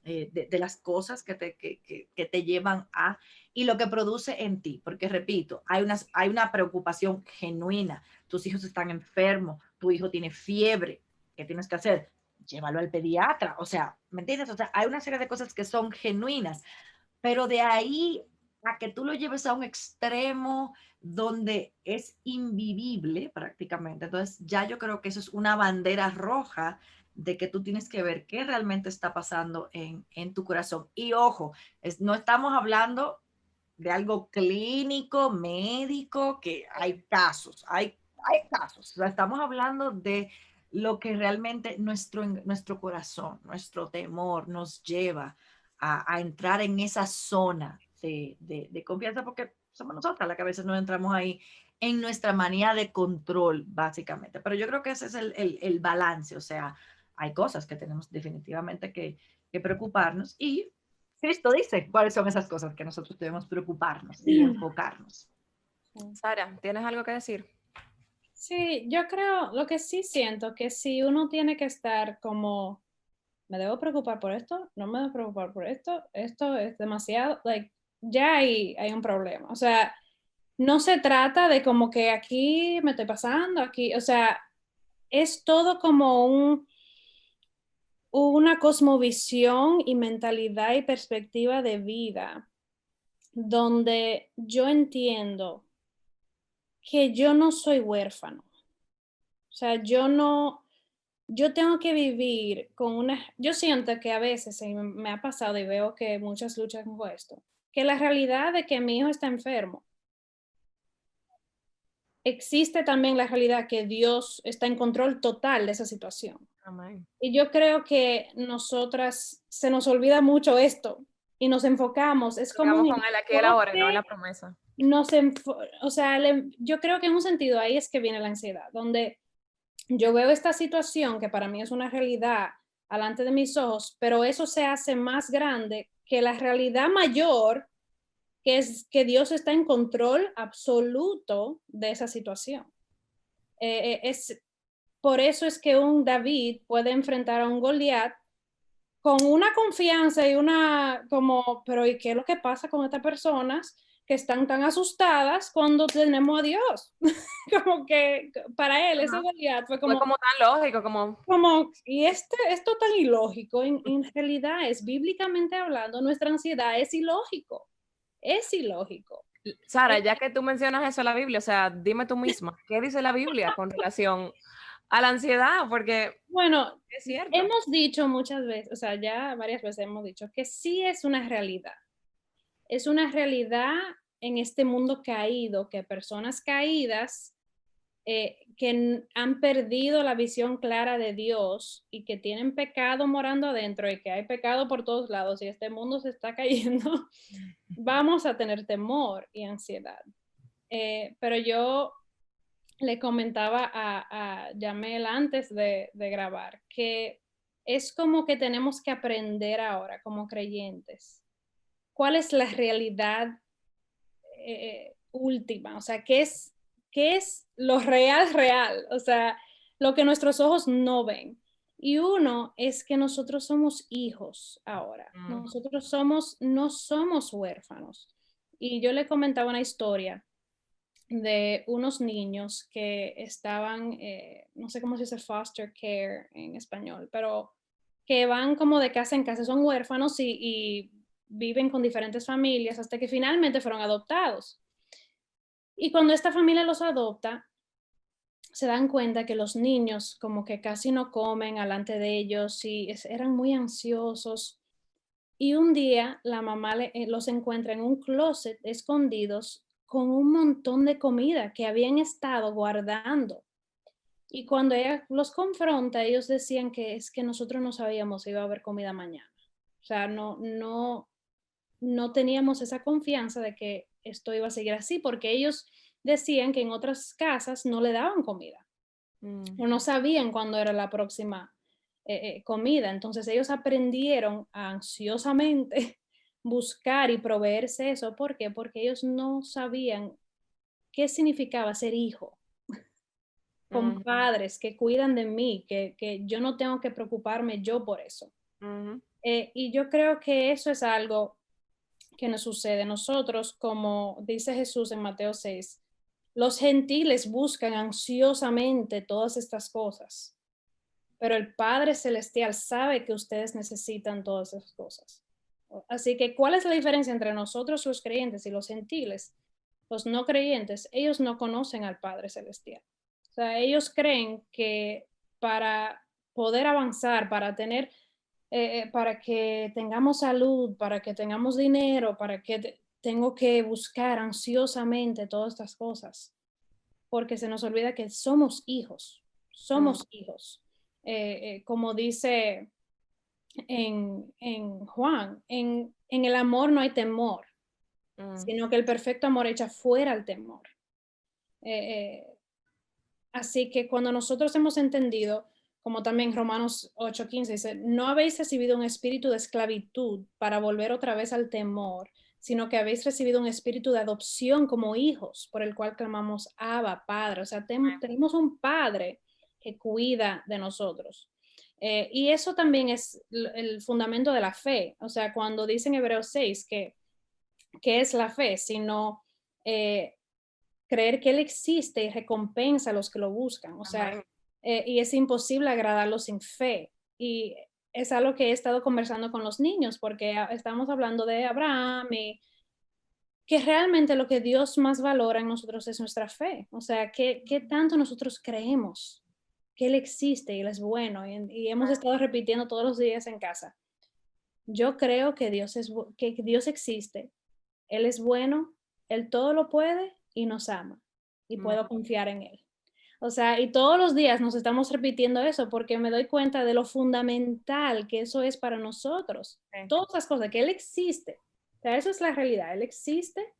de las cosas que te llevan a y lo que produce en ti. Porque repito, hay una preocupación genuina. Tus hijos están enfermos, tu hijo tiene fiebre. ¿Qué tienes que hacer? Llévalo al pediatra. O sea, ¿me entiendes? O sea, hay una serie de cosas que son genuinas, pero de ahí a que tú lo lleves a un extremo donde es invivible prácticamente. Entonces, ya yo creo que eso es una bandera roja de que tú tienes que ver qué realmente está pasando en tu corazón. Y ojo, no estamos hablando de algo clínico, médico, que hay casos, hay casos. O sea, estamos hablando de lo que realmente nuestro corazón, nuestro temor nos lleva a entrar en esa zona de confianza, porque somos nosotras las que a veces no entramos ahí en nuestra manía de control, básicamente. Pero yo creo que ese es el balance, o sea, hay cosas que tenemos definitivamente que preocuparnos y Cristo dice cuáles son esas cosas que nosotros debemos preocuparnos y enfocarnos. Sara, ¿tienes algo que decir? Sí, yo creo, lo que sí siento que si uno tiene que estar como, ¿me debo preocupar por esto? ¿No me debo preocupar por esto? Esto es demasiado, like, ya hay un problema. O sea, no se trata de como que aquí me estoy pasando, aquí, o sea, es todo como una cosmovisión y mentalidad y perspectiva de vida donde yo entiendo que yo no soy huérfano. O sea, yo tengo que vivir con yo siento que a veces me ha pasado y veo que muchas luchan con esto, que la realidad de que mi hijo está enfermo, existe también la realidad que Dios está en control total de esa situación. Amén. Y yo creo que nosotras se nos olvida mucho esto y nos enfocamos, es como Sigamos un con el aquí y el ahora y no en enfoque, la promesa. o sea, yo creo que en un sentido ahí es que viene la ansiedad, donde yo veo esta situación que para mí es una realidad delante de mis ojos, pero eso se hace más grande que la realidad mayor, que es que Dios está en control absoluto de esa situación. Es, por eso es que un David puede enfrentar a un Goliat con una confianza y una como, pero ¿y qué es lo que pasa con estas personas que están tan asustadas cuando tenemos a Dios? Como que para él esa realidad fue Fue como tan lógico, como, y esto tan ilógico, en realidad es, bíblicamente hablando, nuestra ansiedad es ilógico. Sara, ya que tú mencionas eso en la Biblia, o sea, dime tú misma, ¿qué dice la Biblia con relación a la ansiedad? Porque Bueno, es cierto. hemos dicho muchas veces, o sea, ya varias veces hemos dicho que sí es una realidad. Es una realidad en este mundo caído, que personas caídas que han perdido la visión clara de Dios y que tienen pecado morando adentro y que hay pecado por todos lados y este mundo se está cayendo, vamos a tener temor y ansiedad. Pero yo le comentaba a Yamel antes de grabar que es como que tenemos que aprender ahora como creyentes cuál es la realidad última, o sea, qué es lo real, o sea, lo que nuestros ojos no ven. Y uno es que nosotros somos hijos ahora, nosotros no somos huérfanos. Y yo le comentaba una historia de unos niños que estaban, no sé cómo se dice foster care en español, pero que van como de casa en casa, son huérfanos y viven con diferentes familias hasta que finalmente fueron adoptados. Y cuando esta familia los adopta, se dan cuenta que los niños como que casi no comen alante de ellos y eran muy ansiosos. Y un día la mamá los encuentra en un closet escondidos con un montón de comida que habían estado guardando. Y cuando ella los confronta, ellos decían que es que nosotros no sabíamos si iba a haber comida mañana. O sea, no teníamos esa confianza de que esto iba a seguir así, porque ellos decían que en otras casas no le daban comida o no sabían cuándo era la próxima comida. Entonces ellos aprendieron a ansiosamente buscar y proveerse eso. ¿Por qué? Porque ellos no sabían qué significaba ser hijo, con padres que cuidan de mí, que yo no tengo que preocuparme yo por eso. Y yo creo que eso es algo que nos sucede. Nosotros, como dice Jesús en Mateo 6, los gentiles buscan ansiosamente todas estas cosas, pero el Padre Celestial sabe que ustedes necesitan todas esas cosas. Así que, ¿cuál es la diferencia entre nosotros los creyentes y los gentiles? Los no creyentes, ellos no conocen al Padre Celestial. O sea, ellos creen que para poder avanzar, para que tengamos salud, para que tengamos dinero, para que tengo que buscar ansiosamente todas estas cosas, porque se nos olvida que somos hijos. Como dice en Juan, en el amor no hay temor, sino que el perfecto amor echa fuera el temor. Así que cuando nosotros hemos entendido, como también Romanos 8:15 dice, no habéis recibido un espíritu de esclavitud para volver otra vez al temor, sino que habéis recibido un espíritu de adopción como hijos, por el cual clamamos Abba, Padre. O sea, tenemos un Padre que cuida de nosotros. Y eso también es el fundamento de la fe. O sea, cuando dice en Hebreos 6 que es la fe, sino creer que Él existe y recompensa a los que lo buscan. O sea, y es imposible agradarlo sin fe. Y es algo que he estado conversando con los niños, porque estamos hablando de Abraham y que realmente lo que Dios más valora en nosotros es nuestra fe. O sea, ¿qué tanto nosotros creemos que Él existe y Él es bueno? Y hemos estado repitiendo todos los días en casa. Yo creo que que Dios existe, Él es bueno, Él todo lo puede y nos ama y puedo confiar en Él. O sea, y todos los días nos estamos repitiendo eso porque me doy cuenta de lo fundamental que eso es para nosotros. Todas las cosas, que Él existe. O sea, eso es la realidad. Él existe,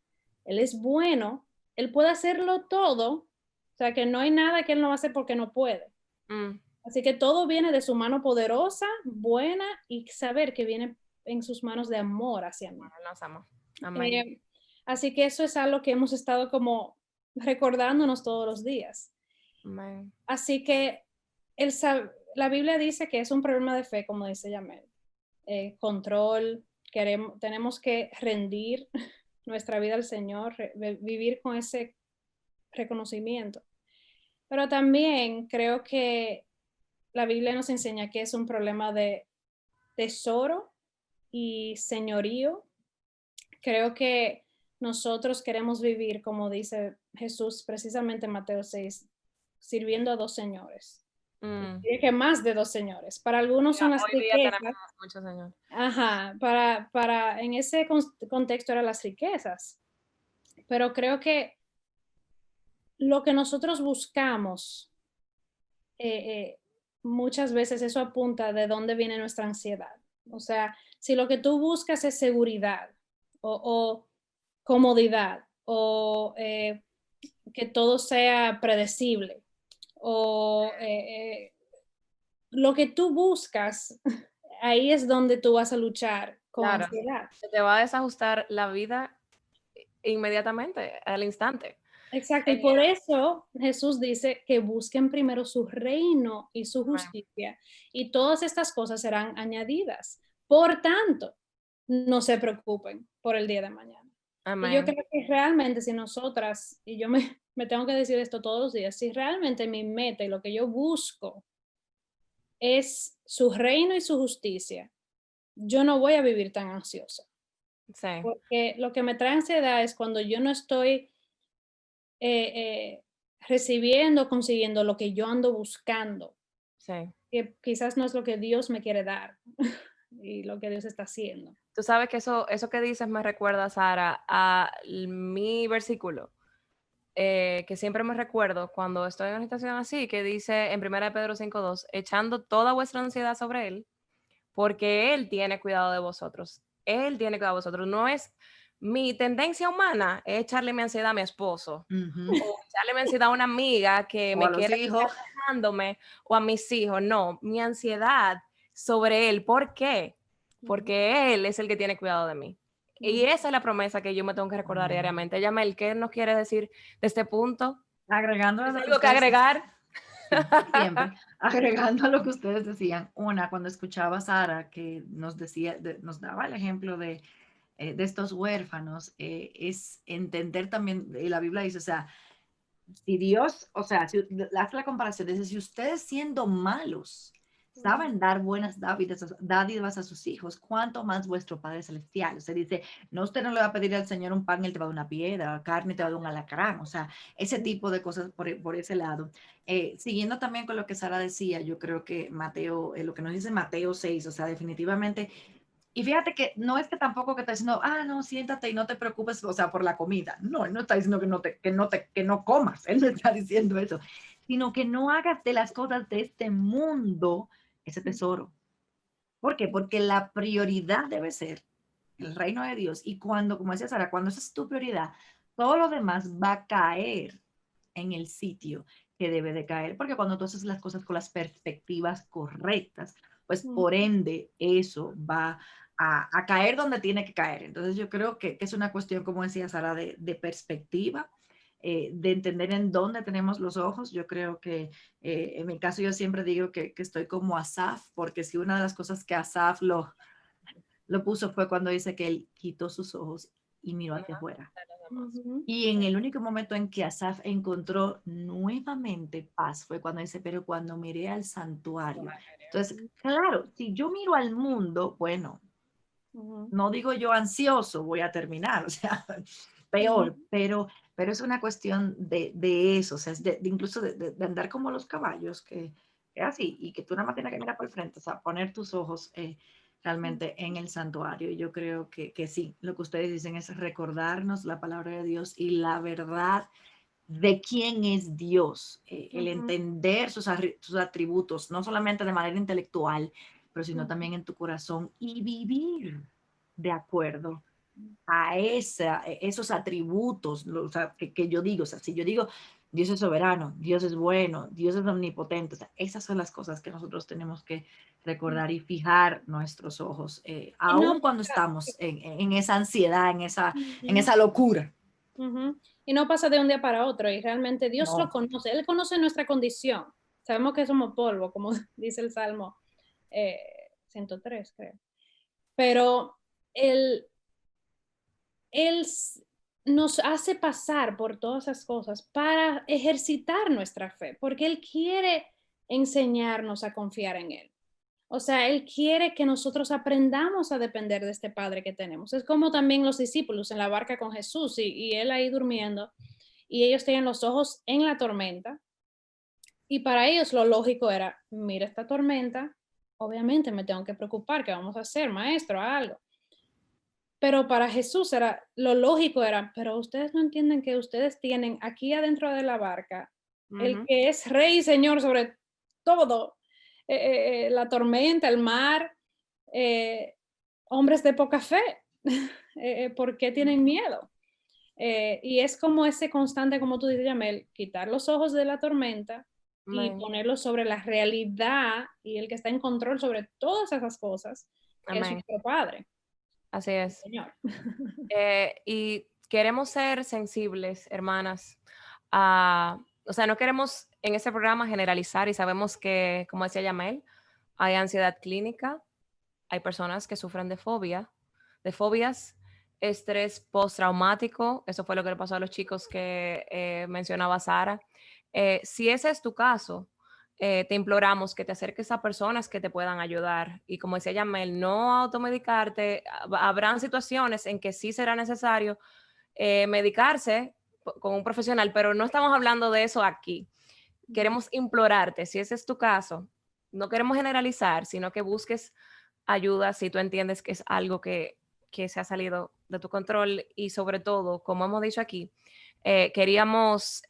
Él es bueno, Él puede hacerlo todo. O sea, que no hay nada que Él no va a hacer porque no puede. Así que todo viene de su mano poderosa, buena y saber que viene en sus manos de amor hacia mí. Nos ama. Amén. Así que eso es algo que hemos estado como recordándonos todos los días. Amén. Así que la Biblia dice que es un problema de fe, como dice Yamel. control, tenemos que rendir nuestra vida al Señor, vivir con ese reconocimiento. Pero también creo que la Biblia nos enseña que es un problema de tesoro y señorío. Creo que nosotros queremos vivir, como dice Jesús precisamente en Mateo 6, sirviendo a dos señores. Diría que más de dos señores. Para algunos son las Hoy día riquezas. tenemos muchos señores. Ajá, en ese contexto eran las riquezas. Pero creo que lo que nosotros buscamos, muchas veces eso apunta de dónde viene nuestra ansiedad. O sea, si lo que tú buscas es seguridad o comodidad o que todo sea predecible o lo que tú buscas, ahí es donde tú vas a luchar con Claro, ansiedad. se te va a desajustar la vida inmediatamente, al instante. Exacto, y por eso Jesús dice que busquen primero su reino y su justicia, y todas estas cosas serán añadidas. Por tanto, no se preocupen por el día de mañana. Y yo Amén. creo que realmente si nosotras, y yo me tengo que decir esto todos los días, si realmente mi meta y lo que yo busco es su reino y su justicia, yo no voy a vivir tan ansiosa. Sí, Porque lo que me trae ansiedad es cuando yo no estoy recibiendo, consiguiendo lo que yo ando buscando, sí. que quizás no es lo que Dios me quiere dar y lo que Dios está haciendo. Tú sabes que eso que dices me recuerda, Sara, a mi versículo, que siempre me recuerdo cuando estoy en una situación así, que dice en 1 Pedro 5:2, echando toda vuestra ansiedad sobre Él, porque Él tiene cuidado de vosotros. Él tiene cuidado de vosotros. No es mi tendencia humana, es echarle mi ansiedad a mi esposo, o echarle mi ansiedad a una amiga que O me a los quiere hijos. dejándome, o a mis hijos. No, mi ansiedad sobre Él. ¿Por qué? Porque Él es el que tiene cuidado de mí. Y esa es la promesa que yo me tengo que recordar diariamente. Yamel, ¿qué nos quiere decir de este punto? Agregando a ¿Es lo que algo que ustedes agregar? sí, siempre, agregando a lo que ustedes decían, cuando escuchaba a Sara que nos decía, nos daba el ejemplo de estos huérfanos, es entender también, y la Biblia dice, o sea, si Dios, o sea, si hace la comparación, dice, si ustedes siendo malos saben dar buenas dádivas a sus hijos, cuánto más vuestro Padre Celestial. O sea, dice, no, usted no le va a pedir al Señor un pan, él te va a dar una piedra, carne te va a dar un alacrán, o sea, ese tipo de cosas por ese lado. Siguiendo también con lo que Sara decía, yo creo que Mateo, lo que nos dice Mateo 6, o sea, definitivamente y fíjate que no es que tampoco que está diciendo, no, siéntate y no te preocupes, o sea, por la comida. No, él no está diciendo que no comas, él no está diciendo eso, sino que no hagas de las cosas de este mundo ese tesoro. ¿Por qué? Porque la prioridad debe ser el reino de Dios. Y cuando, como decía Sara, cuando esa es tu prioridad, todo lo demás va a caer en el sitio que debe de caer. Porque cuando tú haces las cosas con las perspectivas correctas, pues por ende eso va a caer donde tiene que caer. Entonces yo creo que es una cuestión, como decía Sara, de perspectiva, de entender en dónde tenemos los ojos. Yo creo que en mi caso yo siempre digo que estoy como Asaf, porque si una de las cosas que Asaf lo puso fue cuando dice que él quitó sus ojos y miró hacia afuera. Y en el único momento en que Asaf encontró nuevamente paz fue cuando dice, pero cuando miré al santuario. Entonces, claro, si yo miro al mundo, bueno, no digo yo ansioso, voy a terminar, o sea, peor, pero es una cuestión de eso, o sea, es incluso de andar como los caballos, que es así, y que tú nada más tienes que mirar por el frente, o sea, poner tus ojos realmente en el santuario. Y yo creo que sí, lo que ustedes dicen es recordarnos la palabra de Dios y la verdad de quién es Dios, el entender sus atributos, no solamente de manera intelectual, pero sino también en tu corazón y vivir de acuerdo a esos atributos, o sea, que yo digo, o sea, si yo digo, Dios es soberano, Dios es bueno, Dios es omnipotente, o sea, esas son las cosas que nosotros tenemos que recordar y fijar nuestros ojos, Y no, aun cuando estamos en esa ansiedad, en esa locura. Y no pasa de un día para otro, y realmente Dios lo No. conoce, Él conoce nuestra condición. Sabemos que somos polvo, como dice el Salmo 103, creo. pero Él nos hace pasar por todas esas cosas para ejercitar nuestra fe, porque Él quiere enseñarnos a confiar en Él. O sea, Él quiere que nosotros aprendamos a depender de este Padre que tenemos. Es como también los discípulos en la barca con Jesús y Él ahí durmiendo y ellos tenían los ojos en la tormenta y para ellos lo lógico era, mira esta tormenta, obviamente me tengo que preocupar, ¿qué vamos a hacer, maestro? Algo. Pero para Jesús era, lo lógico era, pero ustedes no entienden que ustedes tienen aquí adentro de la barca el que es rey y señor sobre todo, la tormenta, el mar, hombres de poca fe, ¿por qué tienen miedo? Y es como ese constante, como tú dices, Yamel, quitar los ojos de la tormenta y Amén. ponerlos sobre la realidad y el que está en control sobre todas esas cosas, que es Amén. nuestro Padre, Así es. Señor. Y queremos ser sensibles, hermanas. O sea, no queremos en este programa generalizar y sabemos que, como decía Yamel, hay ansiedad clínica, hay personas que sufren de fobias, estrés postraumático, eso fue lo que le pasó a los chicos que mencionaba Sara. Si ese es tu caso, te imploramos que te acerques a personas que te puedan ayudar. Y como decía Yamel, no automedicarte. Habrán situaciones en que sí será necesario medicarse con un profesional, pero no estamos hablando de eso aquí. Queremos implorarte, si ese es tu caso, no queremos generalizar, sino que busques ayuda si tú entiendes que es algo que se ha salido de tu control y sobre todo, como hemos dicho aquí, queríamos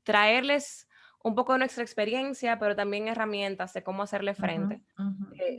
traerles un poco de nuestra experiencia, pero también herramientas de cómo hacerle frente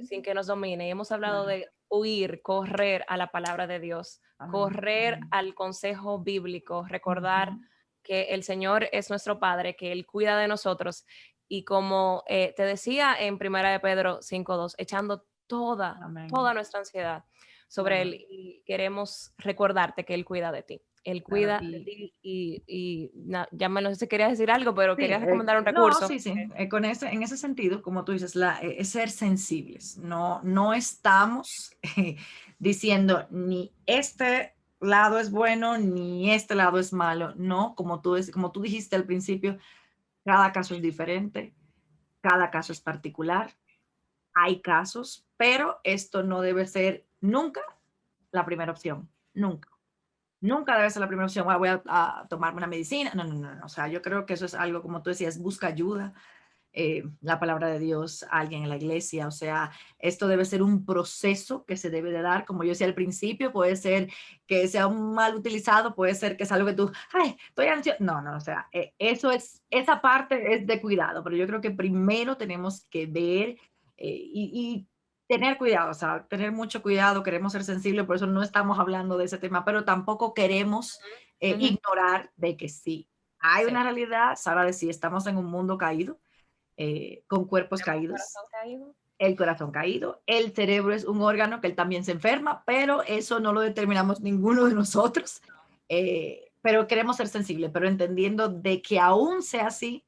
sin que nos domine. Y hemos hablado Claro. de huir, correr a la palabra de Dios, Amén, correr amén. al consejo bíblico, recordar Ujú. que el Señor es nuestro Padre, que Él cuida de nosotros. Y como te decía en 1 Pedro 5:2, echando toda Amén. nuestra ansiedad sobre Claro, Él y queremos recordarte que Él cuida de ti. Él claro. cuida de ti ya no sé si querías decir algo, pero Sí, querías recomendar un no, recurso. sí, sí. En ese sentido, como tú dices, es ser sensibles. No, no estamos diciendo ni este lado es bueno ni este lado es malo. No, como tú dijiste al principio, cada caso es diferente, cada caso es particular. Hay casos, pero esto no debe ser nunca la primera opción. Nunca. Nunca debe ser la primera opción. Voy a tomarme una medicina. No, no, no, no. O sea, yo creo que eso es algo, como tú decías, busca ayuda, la palabra de Dios, alguien en la iglesia. O sea, esto debe ser un proceso que se debe de dar. Como yo decía al principio, puede ser que sea un mal utilizado, puede ser que es algo que tú, ay, estoy ansioso. No, no, o sea, esa parte es de cuidado, pero yo creo que primero tenemos que ver y tener cuidado, o sea, tener mucho cuidado, queremos ser sensibles, por eso no estamos hablando de ese tema, pero tampoco queremos Ujú. ignorar de que sí, hay Sí. una realidad, Sara decía, estamos en un mundo caído, con cuerpos ¿Tenemos caídos, corazón caído? el corazón caído, el cerebro es un órgano que él también se enferma, pero eso no lo determinamos ninguno de nosotros, pero queremos ser sensibles, pero entendiendo de que aún sea así,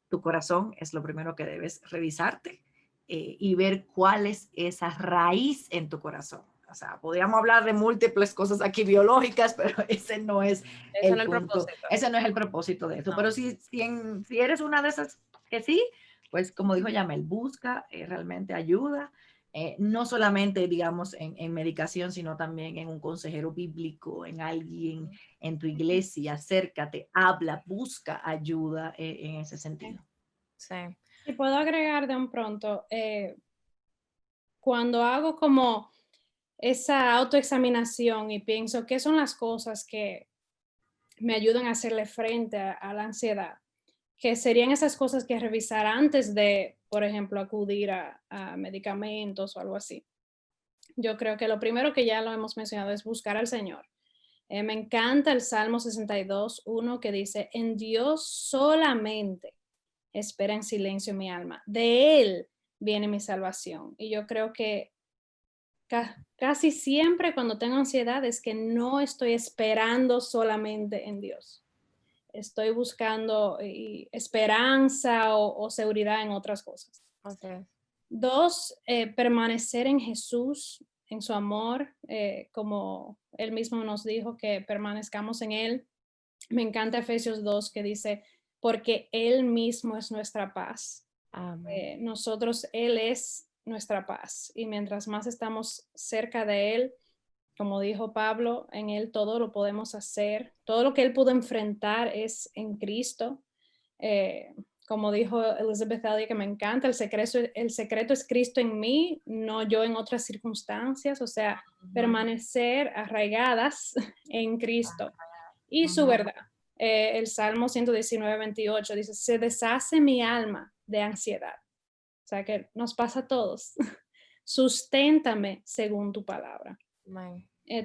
tu corazón es lo primero que debes revisarte y ver cuál es esa raíz en tu corazón. O sea, podríamos hablar de múltiples cosas aquí biológicas, pero ese no es Ese el no es el punto, propósito. ese no es el propósito de eso. No. Pero si eres una de esas que sí, pues como dijo Yamel, busca realmente ayuda, no solamente, digamos, en medicación, sino también en un consejero bíblico, en alguien en tu iglesia, acércate, habla, busca ayuda en ese sentido. Sí. Si puedo agregar de un pronto, cuando hago como esa autoexaminación y pienso qué son las cosas que me ayudan a hacerle frente a la ansiedad, que serían esas cosas que revisar antes de, por ejemplo, acudir a medicamentos o algo así. Yo creo que lo primero que ya lo hemos mencionado es buscar al Señor. Me encanta el Salmo 62:1 que dice, en Dios solamente espera en silencio mi alma, de Él viene mi salvación. Y yo creo que casi siempre cuando tengo ansiedad es que no estoy esperando solamente en Dios. Estoy buscando esperanza o seguridad en otras cosas. Así es. 2, permanecer en Jesús, en su amor, como Él mismo nos dijo que permanezcamos en Él. Me encanta Efesios 2 que dice, porque Él mismo es nuestra paz. Amén. Nosotros, Él es nuestra paz. Y mientras más estamos cerca de Él, como dijo Pablo, en Él todo lo podemos hacer. Todo lo que Él pudo enfrentar es en Cristo. Como dijo Elizabeth Elliot, que me encanta, el secreto es Cristo en mí, no yo en otras circunstancias. O sea, permanecer arraigadas en Cristo y su verdad. El Salmo 119:28 dice, se deshace mi alma de ansiedad. O sea que nos pasa a todos. Susténtame según tu palabra.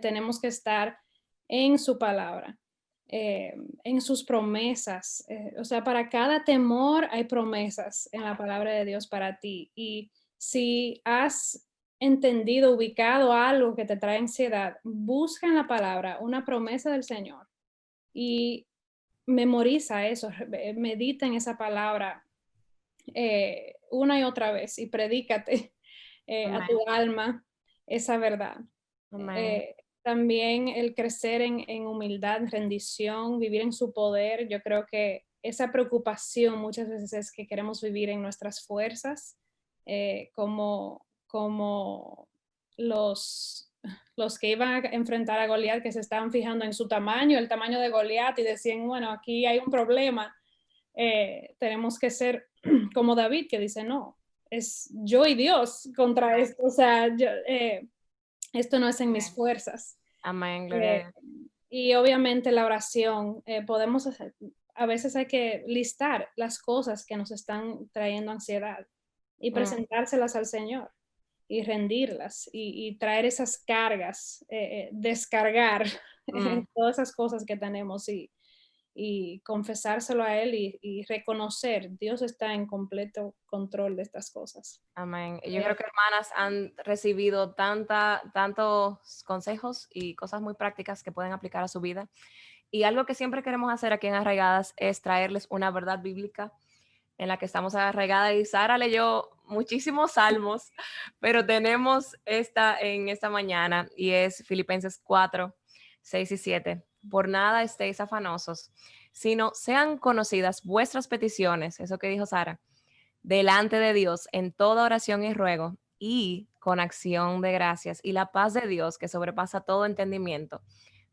Tenemos que estar en su palabra, en sus promesas. O sea, para cada temor hay promesas en la palabra de Dios para ti. Y si has entendido, ubicado algo que te trae ansiedad, busca en la palabra una promesa del Señor y memoriza eso, medita en esa palabra una y otra vez y predícate a tu alma esa verdad. También el crecer en humildad, rendición, vivir en su poder. Yo creo que esa preocupación muchas veces es que queremos vivir en nuestras fuerzas, como los que iban a enfrentar a Goliat, que se estaban fijando en su tamaño, el tamaño de Goliat, y decían, bueno, aquí hay un problema. Tenemos que ser como David, que dice, no, es yo y Dios contra esto. O sea, esto no es en mis fuerzas. Amén, gloria a Dios. Y obviamente la oración, podemos hacer, a veces hay que listar las cosas que nos están trayendo ansiedad y presentárselas al Señor y rendirlas y traer esas cargas, descargar todas esas cosas que tenemos y confesárselo a Él y reconocer, Dios está en completo control de estas cosas. Amén. Yo creo que hermanas han recibido tantos consejos y cosas muy prácticas que pueden aplicar a su vida. Y algo que siempre queremos hacer aquí en Arraigadas es traerles una verdad bíblica en la que estamos arraigadas. Y Sara leyó muchísimos salmos, pero tenemos esta en esta mañana y es Filipenses 4, 6 y 7. Por nada estéis afanosos, sino sean conocidas vuestras peticiones, eso que dijo Sara, delante de Dios en toda oración y ruego y con acción de gracias. Y la paz de Dios, que sobrepasa todo entendimiento,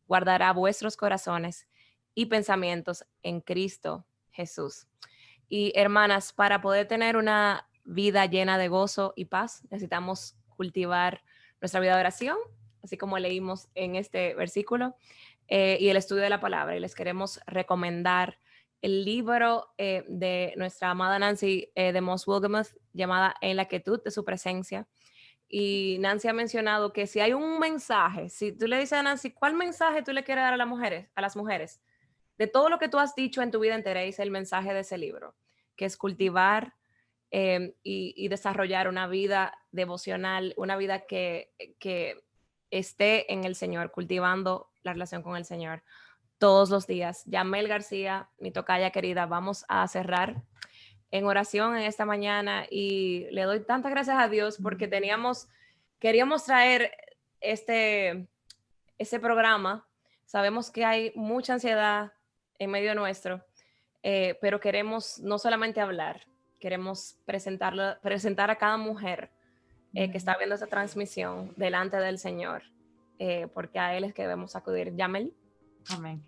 guardará vuestros corazones y pensamientos en Cristo Jesús. Y hermanas, para poder tener una vida llena de gozo y paz, necesitamos cultivar nuestra vida de oración, así como leímos en este versículo, y el estudio de la palabra. Y les queremos recomendar el libro de nuestra amada Nancy de Moss Wolgemuth, llamada En la quietud de su presencia. Y Nancy ha mencionado que si hay un mensaje, si tú le dices a Nancy, ¿cuál mensaje tú le quieres dar a las mujeres? De todo lo que tú has dicho en tu vida entera, es el mensaje de ese libro, que es cultivar y desarrollar una vida devocional, una vida que esté en el Señor, cultivando la relación con el Señor todos los días. Yamel García, mi tocaya querida, vamos a cerrar en oración en esta mañana y le doy tantas gracias a Dios porque queríamos traer ese programa. Sabemos que hay mucha ansiedad en medio nuestro, pero queremos no solamente hablar, queremos presentar a cada mujer que está viendo esta transmisión delante del Señor, porque a Él es que debemos acudir. Yamel. Amén.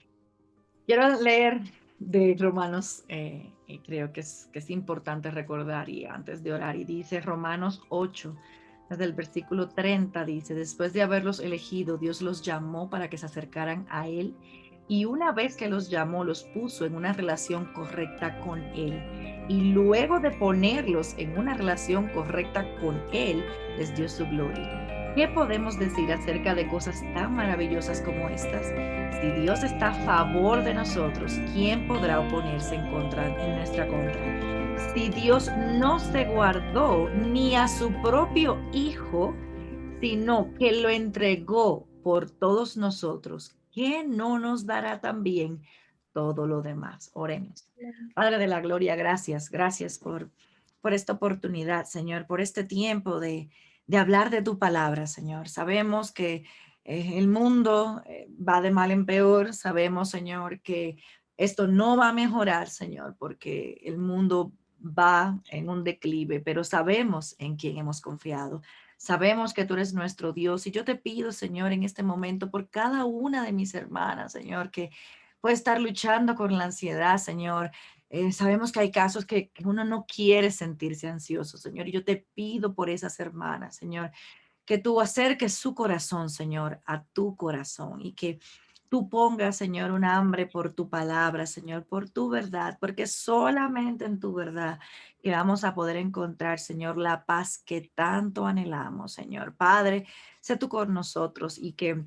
Quiero leer de Romanos, y creo que es importante recordar y antes de orar, y dice Romanos 8, desde el versículo 30, dice, después de haberlos elegido, Dios los llamó para que se acercaran a Él, y una vez que los llamó, los puso en una relación correcta con Él, y luego de ponerlos en una relación correcta con Él, les dio su gloria. ¿Qué podemos decir acerca de cosas tan maravillosas como estas? Si Dios está a favor de nosotros, ¿quién podrá oponerse en nuestra contra? Si Dios no se guardó ni a su propio Hijo, sino que lo entregó por todos nosotros, ¿qué no nos dará también todo lo demás? Oremos. Padre de la gloria, gracias por por esta oportunidad, Señor, por este tiempo de hablar de tu palabra, Señor. Sabemos que el mundo va de mal en peor. Sabemos, Señor, que esto no va a mejorar, Señor, porque el mundo va en un declive, pero sabemos en quién hemos confiado. Sabemos que tú eres nuestro Dios y yo te pido, Señor, en este momento por cada una de mis hermanas, Señor, que puede estar luchando con la ansiedad, Señor. Sabemos que hay casos que uno no quiere sentirse ansioso, Señor, y yo te pido por esas hermanas, Señor, que tú acerques su corazón, Señor, a tu corazón y que tú pongas, Señor, un hambre por tu palabra, Señor, por tu verdad, porque solamente en tu verdad que vamos a poder encontrar, Señor, la paz que tanto anhelamos, Señor. Padre, sé tú con nosotros y que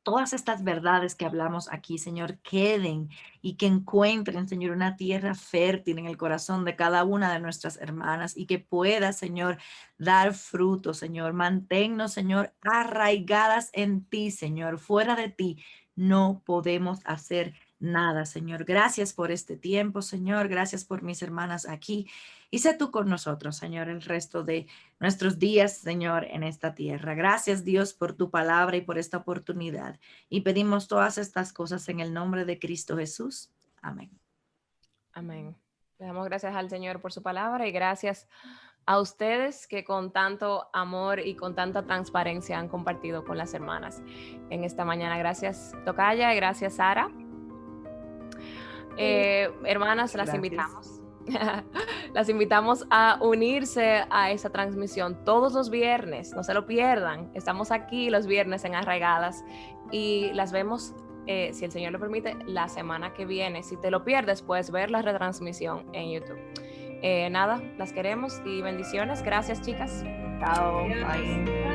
todas estas verdades que hablamos aquí, Señor, queden y que encuentren, Señor, una tierra fértil en el corazón de cada una de nuestras hermanas y que pueda, Señor, dar fruto, Señor. Manténnos, Señor, arraigadas en ti, Señor. Fuera de ti no podemos hacer nada, Señor. Gracias por este tiempo, Señor. Gracias por mis hermanas aquí. Y sé tú con nosotros, Señor, el resto de nuestros días, Señor, en esta tierra. Gracias, Dios, por tu palabra y por esta oportunidad. Y pedimos todas estas cosas en el nombre de Cristo Jesús. Amén. Amén. Le damos gracias al Señor por su palabra y gracias a ustedes que con tanto amor y con tanta transparencia han compartido con las hermanas en esta mañana. Gracias, Tocaya, y gracias, Sara. Hermanas, las invitamos. Las invitamos a unirse a esa transmisión todos los viernes, no se lo pierdan. Estamos aquí los viernes en Arraigadas y las vemos, si el Señor lo permite, la semana que viene. Si te lo pierdes, puedes ver la retransmisión en YouTube. Nada, las queremos y bendiciones. Gracias, chicas. Chao. Bye.